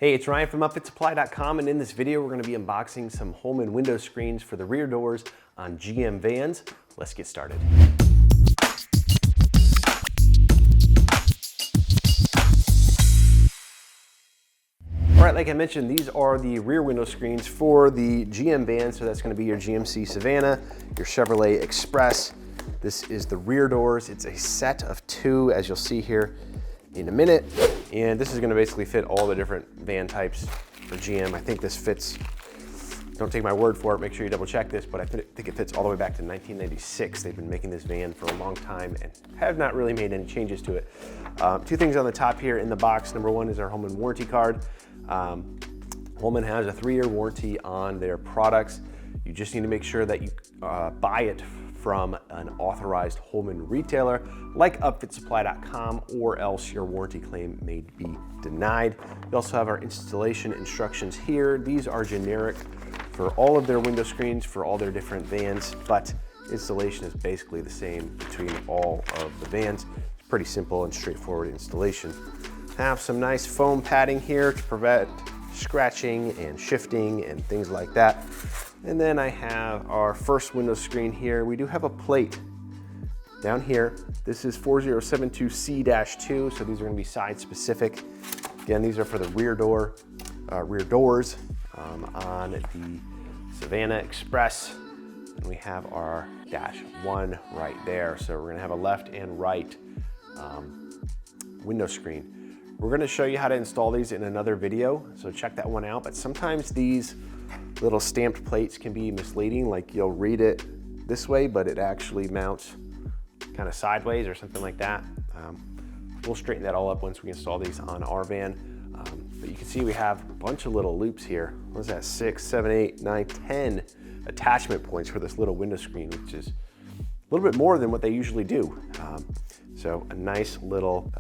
Hey, it's Ryan from upfitsupply.com, and in this video we're going to be unboxing some Holman window screens for the rear doors on GM vans. Let's get started. All right, like I mentioned, these are the rear window screens for the GM van, so that's going to be your GMC Savana, your Chevrolet Express. This is the rear doors. It's a set of two, as you'll see here in a minute. And this is going to basically fit all the different van types for GM. I think this fits, don't take my word for it, make sure you double check this, but I think it fits all the way back to 1996. They've been making this van for a long time and have not really made any changes to it. Two things on the top here in the box. Number one is our Holman warranty card. Holman has a 3-year warranty on their products. You just need to make sure that you buy it from an authorized Holman retailer like upfitsupply.com, or else your warranty claim may be denied. We also have our installation instructions here. These are generic for all of their window screens for all their different vans, but installation is basically the same between all of the vans. It's pretty simple and straightforward installation. Have some nice foam padding here to prevent scratching and shifting and things like that. And then I have our first window screen here. We do have a plate down here. This is 4072C-2, so these are gonna be side specific. Again, these are for the rear doors on the Savana Express. And we have our -1 right there. So we're gonna have a left and right window screen. We're gonna show you how to install these in another video, so check that one out. But sometimes these little stamped plates can be misleading, like you'll read it this way, but it actually mounts kind of sideways or something like that. We'll straighten that all up once we install these on our van. But you can see we have a bunch of little loops here. What is that, 6, 7, 8, 9, 10 attachment points for this little window screen, which is a little bit more than what they usually do. So a nice little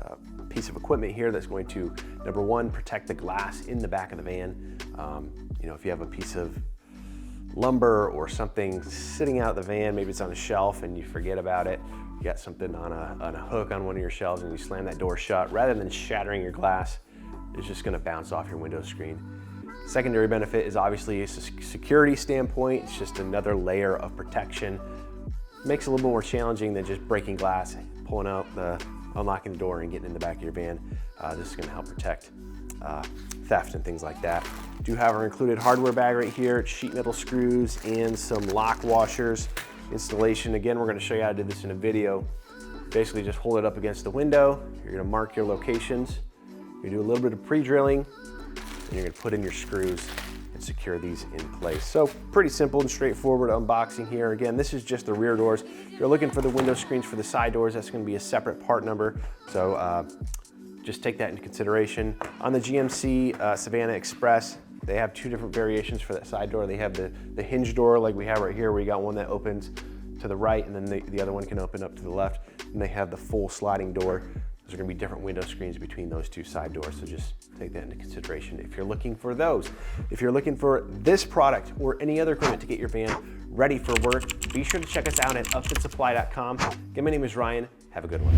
piece of equipment here that's going to, number one, protect the glass in the back of the van. You know, if you have a piece of lumber or something sitting out the van, maybe it's on a shelf and you forget about it, you got something on a hook on one of your shelves and you slam that door shut, rather than shattering your glass, it's just gonna bounce off your window screen. Secondary benefit is obviously a security standpoint. It's just another layer of protection. Makes it a little more challenging than just breaking glass, pulling out unlocking the door and getting in the back of your van. This is gonna help protect theft and things like that. Do have our included hardware bag right here, sheet metal screws and some lock washers. Installation, again, we're gonna show you how to do this in a video. Basically just hold it up against the window. You're gonna mark your locations. You do a little bit of pre-drilling and you're gonna put in your screws and secure these in place. So pretty simple and straightforward unboxing here. Again, this is just the rear doors. If you're looking for the window screens for the side doors, that's gonna be a separate part number. So just take that into consideration. On the GMC Savana Express, they have two different variations for that side door. They have the hinge door like we have right here, where you got one that opens to the right and then the other one can open up to the left. And they have the full sliding door. There's gonna be different window screens between those two side doors, so just take that into consideration if you're looking for those. If you're looking for this product or any other equipment to get your van ready for work, be sure to check us out at upfitsupply.com. Again, my name is Ryan. Have a good one.